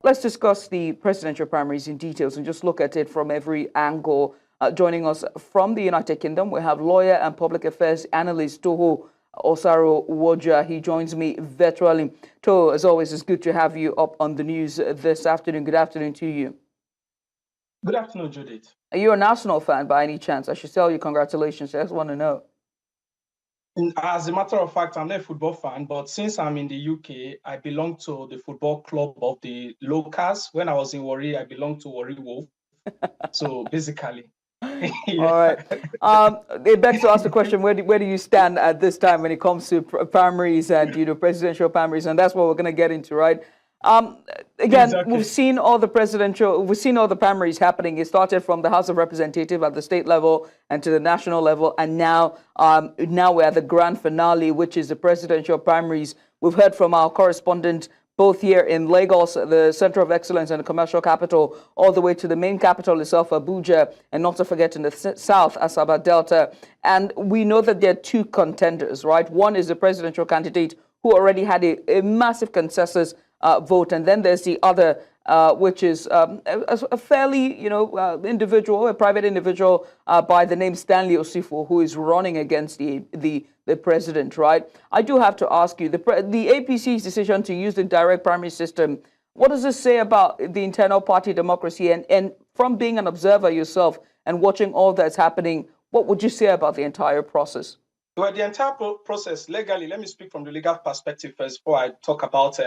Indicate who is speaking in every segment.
Speaker 1: let's discuss the presidential primaries in details and just look at it from every angle. Joining us from the United Kingdom, we have lawyer and public affairs analyst Toho Osaro Woja. He joins me virtually. Toho, as always, it's good to have you up on the news this afternoon. Good afternoon to you.
Speaker 2: Good afternoon, Judith.
Speaker 1: Are you a National fan by any chance? I should tell you congratulations. I just want to know.
Speaker 2: As a matter of fact, I'm not a football fan, but since I'm in the UK, I belong to the football club of the locals. When I was in Warri, I belonged to Warri Wolf. So basically.
Speaker 1: All right. It begs to ask the question: where do you stand at this time when it comes to primaries and presidential primaries? And that's what we're going to get into, right? Again, exactly. We've seen all the primaries happening. It started from the House of Representatives at the state level and to the national level, and now we're at the grand finale, which is the presidential primaries. We've heard from our correspondent both here in Lagos, the center of excellence and the commercial capital, all the way to the main capital itself, Abuja, and not to forget in the south, Asaba Delta. And we know that there are two contenders, right? One is the presidential candidate who already had a massive consensus vote, and then there's the other, which is a fairly, individual, a private individual by the name Stanley Osifo, who is running against the president, right? I do have to ask you, the APC's decision to use the direct primary system, what does this say about the internal party democracy? And from being an observer yourself and watching all that's happening, what would you say about the entire process?
Speaker 2: Well, the entire process, legally, let me speak from the legal perspective first before I talk about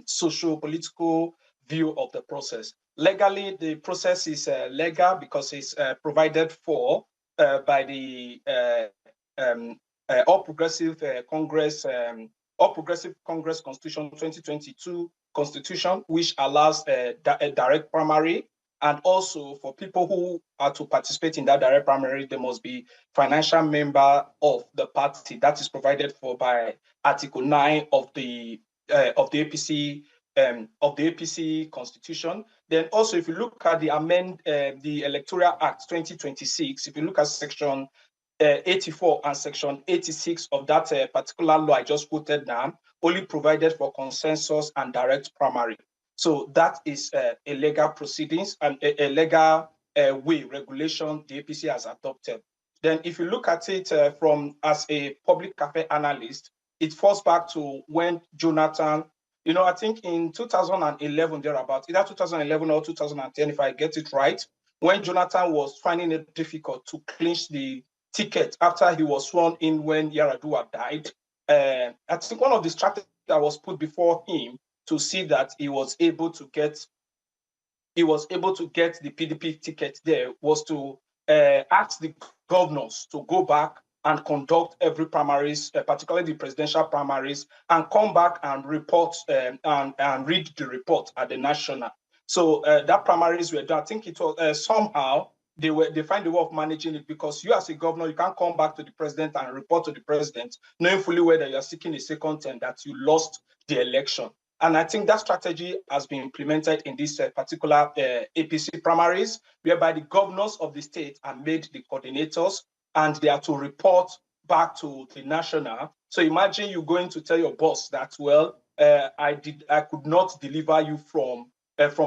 Speaker 2: socio-political view of the process. Legally, the process is legal because it's provided for by the All Progressive Congress Constitution 2022 Constitution, which allows a direct primary. And also for people who are to participate in that direct primary, they must be financial member of the party. That is provided for by Article 9 of the APC Constitution. Then also, if you look at the Electoral Act 2026, if you look at Section 84 and Section 86 of that particular law I just quoted now, only provided for consensus and direct primary. So that is a legal proceedings and a legal regulation the APC has adopted. Then if you look at it as a public affairs analyst, it falls back to when Jonathan, I think in 2011, thereabouts, either 2011 or 2010, if I get it right, when Jonathan was finding it difficult to clinch the ticket after he was sworn in when Yar'Adua died, I think one of the strategies that was put before him to see that he was able to get the PDP ticket there was to ask the governors to go back and conduct every primaries, particularly the presidential primaries, and come back and report and read the report at the national. So that primaries were done. I think it was somehow they find a way of managing it, because you as a governor, you can't come back to the president and report to the president, knowing fully well that you are seeking a second term, that you lost the election. And I think that strategy has been implemented in this particular APC primaries, whereby the governors of the state are made the coordinators and they are to report back to the national. So imagine you going to tell your boss that, well, I could not deliver you from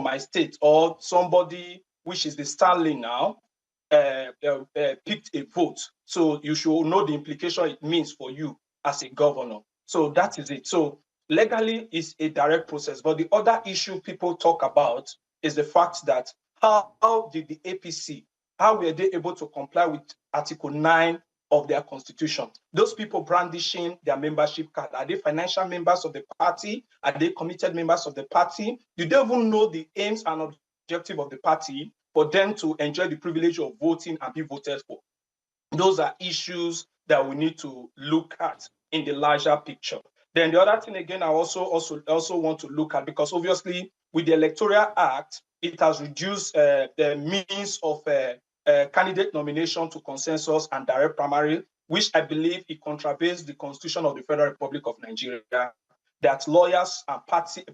Speaker 2: my state, or somebody, which is the Stanley now, picked a vote. So you should know the implication it means for you as a governor. So that is it. So legally, it's a direct process. But the other issue people talk about is the fact that how did the APC, how were they able to comply with Article 9 of their constitution? Those people brandishing their membership card, are they financial members of the party? Are they committed members of the party? Do they even know the aims and objective of the party for them to enjoy the privilege of voting and be voted for? Those are issues that we need to look at in the larger picture. Then the other thing, again, I also want to look at, because obviously with the Electoral Act, it has reduced the means of candidate nomination to consensus and direct primary, which I believe it contravenes the Constitution of the Federal Republic of Nigeria, that lawyers and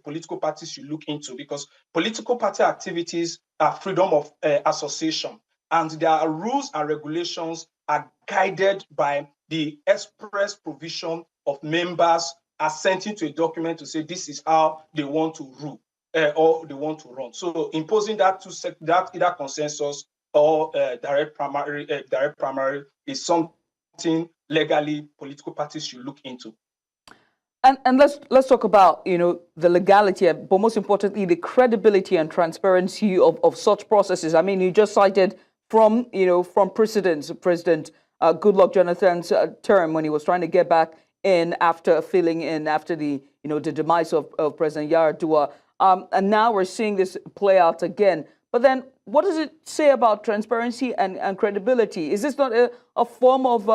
Speaker 2: political parties should look into, because political party activities are freedom of association, and their rules and regulations are guided by the express provision of members assenting to a document to say this is how they want to rule. or they want to run. So imposing that that either consensus or direct primary is something legally political parties should look into.
Speaker 1: And let's talk about, you know, the legality, but most importantly, the credibility and transparency of such processes. I mean, you just cited from, you know, from President Goodluck Jonathan's term when he was trying to get back in after filling in after the, you know, the demise of President Yar'Adua. And now we're seeing this play out again. But then what does it say about transparency and credibility? Is this not a form of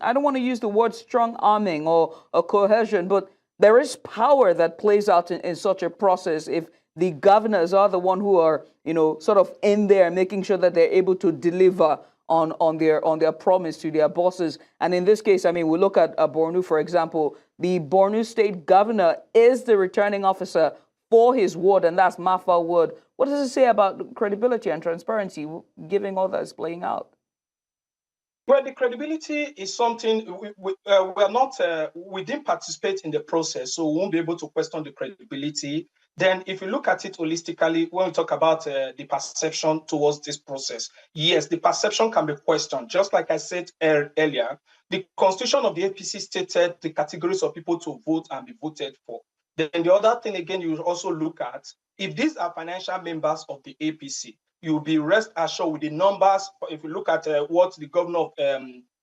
Speaker 1: I don't want to use the word strong arming or cohesion, but there is power that plays out in such a process if the governors are the one who are, you know, sort of in there making sure that they're able to deliver on their promise to their bosses. And in this case, I mean, we look at Borno, for example. The Borno state governor is the returning officer for his ward, and that's Mafa Ward. What does it say about credibility and transparency, given all that is playing out?
Speaker 2: Well, the credibility is something we didn't participate in the process, so we won't be able to question the credibility. Then if you look at it holistically, when we talk about the perception towards this process, yes, the perception can be questioned. Just like I said earlier, the constitution of the APC stated the categories of people to vote and be voted for. Then the other thing, again, you also look at, if these are financial members of the APC, you'll be rest assured with the numbers. If you look at what the governor of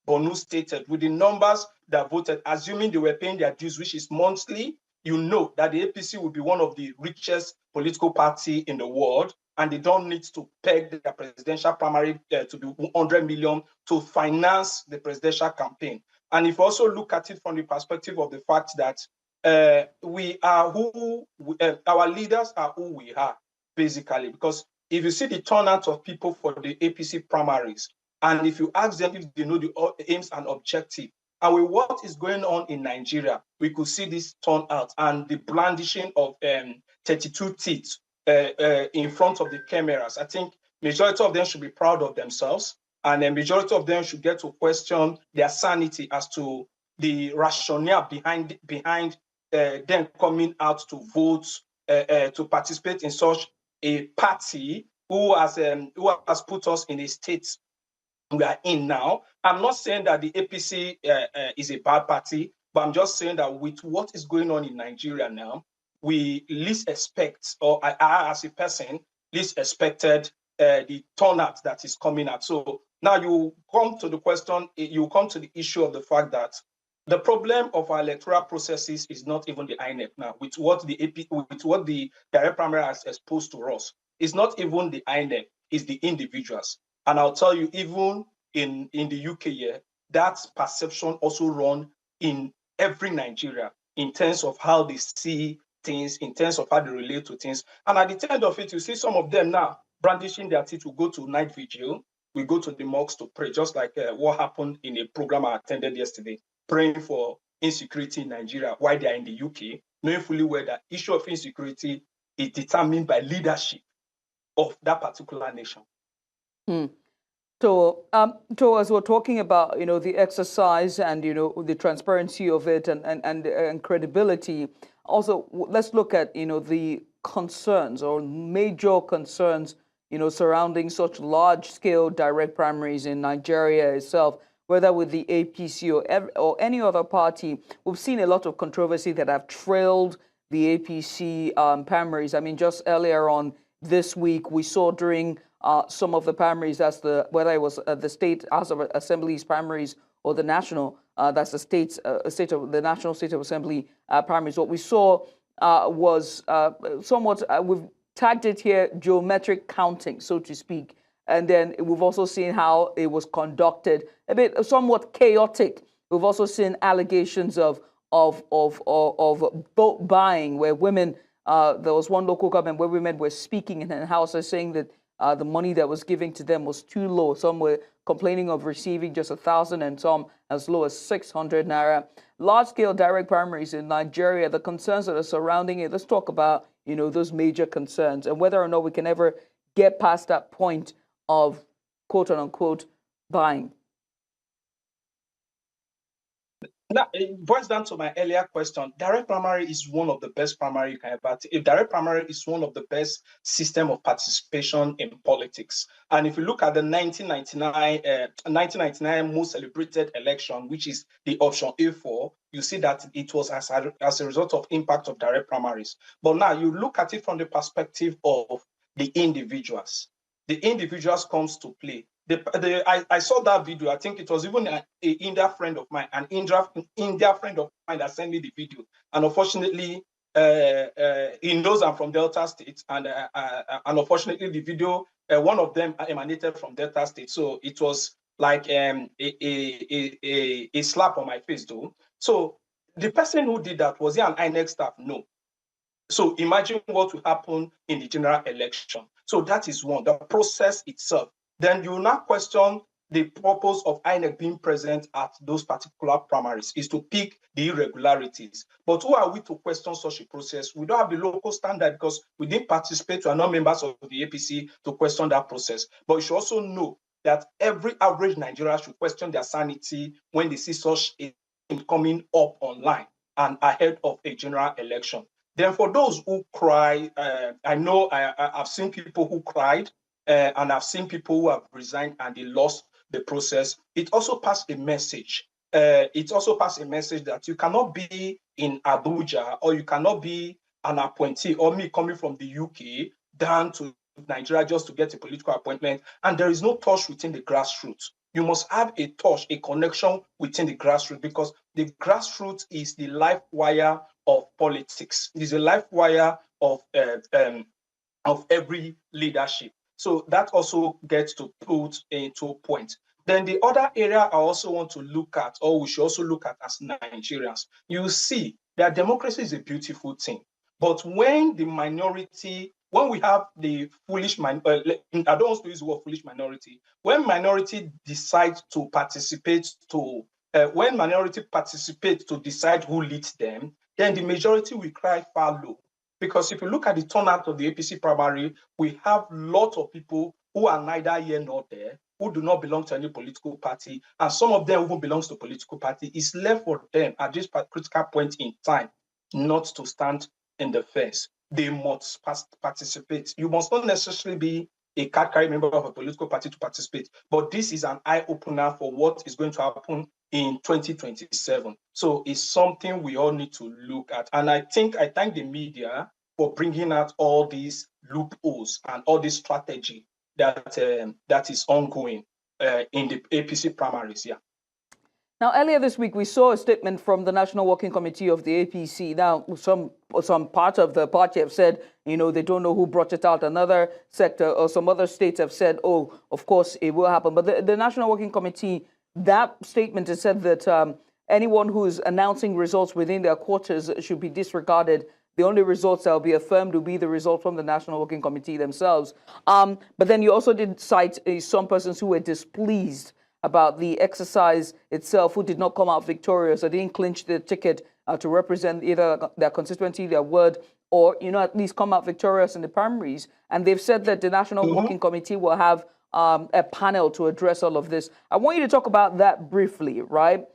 Speaker 2: Borno stated, with the numbers that voted, assuming they were paying their dues, which is monthly, you know that the APC will be one of the richest political party in the world, and they don't need to peg their presidential primary to be 100 million to finance the presidential campaign. And if you also look at it from the perspective of the fact that we are our leaders are who we are, basically, because if you see the turnout of people for the APC primaries, and if you ask them if they know the aims and objective, and with what is going on in Nigeria, we could see this turnout and the blandishing of 32 teeth in front of the cameras. I think majority of them should be proud of themselves, and the majority of them should get to question their sanity as to the rationale behind them coming out to vote, to participate in such a party who has put us in a state we are in now. I'm not saying that the APC is a bad party, but I'm just saying that with what is going on in Nigeria now, we least expect, or I as a person, least expected the turnout that is coming out. So now you come to the question, you come to the issue of the fact that the problem of our electoral processes is not even the INEC now. With what the direct primary has exposed to us, it's not even the INEC, it's the individuals. And I'll tell you, even in the UK, yeah, that perception also run in every Nigeria in terms of how they see things, in terms of how they relate to things. And at the end of it, you see some of them now brandishing their teeth to go to night vigil. We go to the mosques to pray, just like what happened in a program I attended yesterday, praying for insecurity in Nigeria while they are in the UK, knowing fully well that issue of insecurity is determined by leadership of that particular nation.
Speaker 1: So as we're talking about, you know, the exercise and, you know, the transparency of it and credibility, also let's look at, you know, the concerns or major concerns, you know, surrounding such large-scale direct primaries in Nigeria itself, whether with the APC or any other party. We've seen a lot of controversy that have trailed the APC primaries. I mean, just earlier on this week, we saw during some of the primaries, whether it was the state House of Assembly's primaries or the national, that's the National State of Assembly primaries. What we saw was somewhat, we've tagged it here, geometric counting, so to speak. And then we've also seen how it was conducted, a bit somewhat chaotic. We've also seen allegations of vote buying, where women, there was one local government where women were speaking in the house saying that the money that was given to them was too low. Some were complaining of receiving just 1,000 and some as low as 600 naira. Large-scale direct primaries in Nigeria, the concerns that are surrounding it. Let's talk about, you know, those major concerns and whether or not we can ever get past that point of quote unquote buying.
Speaker 2: Now, it boils down to my earlier question. Direct primary is one of the best primary you can ever take. If direct primary is one of the best system of participation in politics. And if you look at the 1999 most celebrated election, which is the option A4, you see that it was as a result of impact of direct primaries. But now you look at it from the perspective of the individuals. The individuals comes to play. I saw that video. I think it was even an India friend of mine, an India friend of mine that sent me the video. And unfortunately, he knows I'm from Delta State, and unfortunately, the video, one of them emanated from Delta State. So it was like a slap on my face, though. So the person who did that, was he an INEC staff? No. So imagine what will happen in the general election. So that is one, the process itself. Then you will now question the purpose of INEC being present at those particular primaries is to pick the irregularities. But who are we to question such a process? We don't have the local standard because we didn't participate. We are not members of the APC to question that process. But you should also know that every average Nigerian should question their sanity when they see such a thing coming up online and ahead of a general election. Then for those who cry, I know I've seen people who cried and I've seen people who have resigned and they lost the process. It also passed a message. It also passed a message that you cannot be in Abuja or you cannot be an appointee or me coming from the UK down to Nigeria just to get a political appointment. And there is no touch within the grassroots. You must have a touch, a connection within the grassroots because the grassroots is the life wire of politics. It is a life wire of every leadership. So that also gets to put into a point. Then the other area I also want to look at, or we should also look at as Nigerians, you see that democracy is a beautiful thing. But when the minority, when we have the foolish, I don't want to use the word foolish minority, when minority decides to participate to, when minority participate to decide who leads them, then the majority will cry foul. Because if you look at the turnout of the APC primary, we have lots of people who are neither here nor there, who do not belong to any political party, and some of them even belongs to political party. It's left for them at this critical point in time not to stand in the fence. They must participate. You must not necessarily be a card-carrying member of a political party to participate, but this is an eye-opener for what is going to happen in 2027. So it's something we all need to look at. And I thank the media for bringing out all these loopholes and all this strategy that is ongoing in the APC primaries. Yeah.
Speaker 1: Now, earlier this week, we saw a statement from the National Working Committee of the APC. Now, some part of the party have said, they don't know who brought it out. Another sector or some other states have said, oh, of course, it will happen. But the National Working Committee, that statement has said that anyone who's announcing results within their quarters should be disregarded. The only results that will be affirmed will be the results from the National Working Committee themselves. But then you also did cite some persons who were displeased about the exercise itself, who did not come out victorious or didn't clinch the ticket to represent either their constituency, their ward, or at least come out victorious in the primaries. And they've said that the National Working Committee will have a panel to address all of this. I want you to talk about that briefly, right?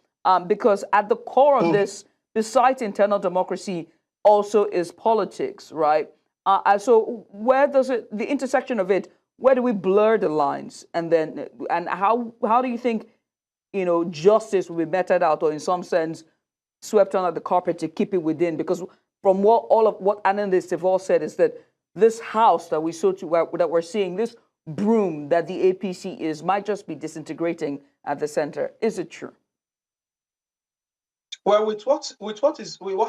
Speaker 1: Because at the core of this, besides internal democracy, also is politics, right? So where does the intersection of it, where do we blur the lines? And how do you think, justice will be meted out, or in some sense swept under the carpet to keep it within? Because from what analysts have all said is that this house that we're seeing, this broom that the APC is, might just be disintegrating at the center. Is it true?
Speaker 2: Well, with what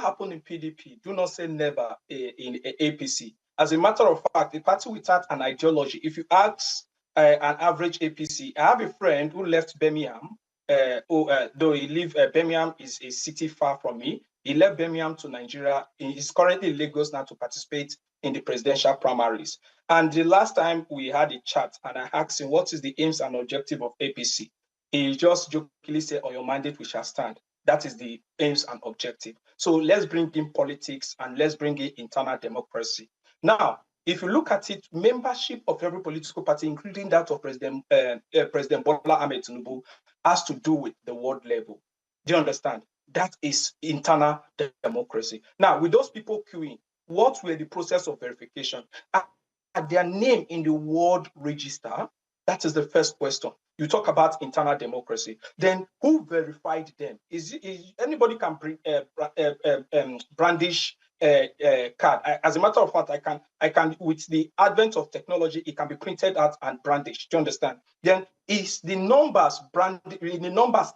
Speaker 2: happened in PDP, do not say never in APC. As a matter of fact, a party without an ideology, if you ask an average APC, I have a friend who left Birmingham, though he lives, Birmingham is a city far from me. He left Birmingham to Nigeria. He's currently in Lagos now to participate in the presidential primaries. And the last time we had a chat and I asked him, what is the aims and objective of APC? He just jokingly said, on your mandate, we shall stand. That is the aims and objective. So let's bring in politics and let's bring in internal democracy. Now, if you look at it, membership of every political party, including that of President Bola Ahmed Tinubu, has to do with the world level. Do you understand? That is internal democracy. Now, with those people queuing, what were the process of verification? Are their name in the world register? That is the first question. You talk about internal democracy. Then who verified them? Is anybody can brandish card? As a matter of fact, I can with the advent of technology, it can be printed out and brandished. Do you understand? Then is the numbers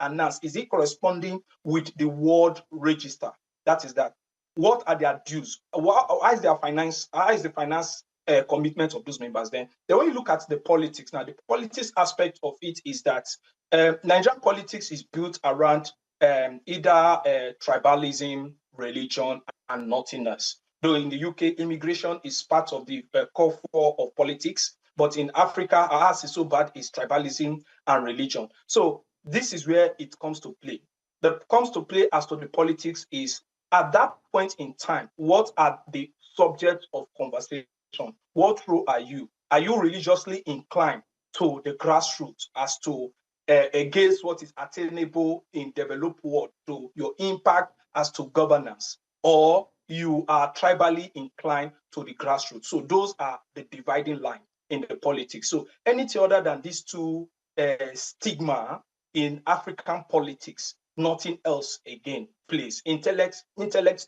Speaker 2: announced? Is it corresponding with the world register? That is that. What are their dues? How is their finance? How is the finance commitment of those members? Then when you look at the politics now, the politics aspect of it is that Nigerian politics is built around either tribalism, religion, and nothingness. Though in the UK, immigration is part of the core of politics, but in Africa, ours is so bad is tribalism and religion. So this is where it comes to play. That comes to play as to the politics is at that point in time, what are the subjects of conversation? What role are you? Are you religiously inclined to the grassroots as to against what is attainable in developed world, to your impact as to governance, or you are tribally inclined to the grassroots? So those are the dividing line in the politics. So anything other than these two stigma in African politics, nothing else again plays. Intellect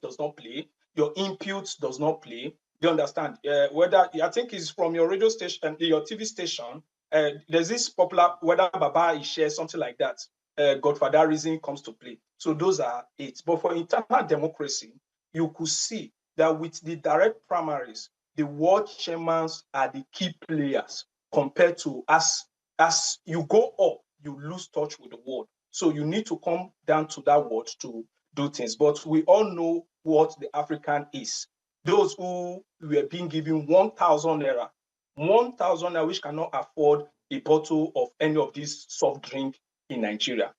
Speaker 2: does not play. Your inputs does not play. Do you understand? Whether I think it's from your radio station, your TV station. There's this popular whether Baba is share something like that. Godfatherism comes to play. So those are it. But for internal democracy, you could see that with the direct primaries, the ward chairmen are the key players compared to as you go up, you lose touch with the ward. So you need to come down to that word to do things. But we all know what the African is. Those who were being given 1,000 naira, 1,000 naira, which cannot afford a bottle of any of these soft drink in Nigeria,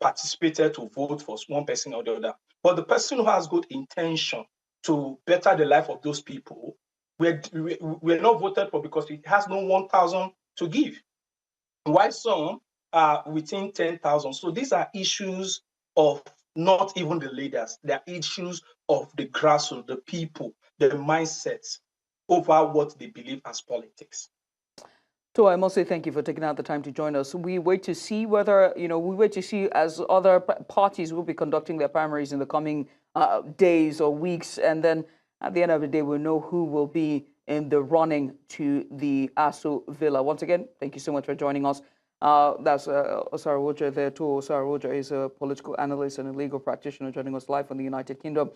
Speaker 2: participated to vote for one person or the other. But the person who has good intention to better the life of those people, we're not voted for because it has no 1,000 to give. Why some are within 10,000? So these are issues of not even the leaders. They are issues of the grassroots, the people, the mindsets over what they believe as politics.
Speaker 1: So I must say thank you for taking out the time to join us. We wait to see whether, we wait to see as other parties will be conducting their primaries in the coming days or weeks. And then at the end of the day, we'll know who will be in the running to the Aso Villa. Once again, thank you so much for joining us. That's Osara Woja there too. Osara Woja is a political analyst and a legal practitioner joining us live from the United Kingdom.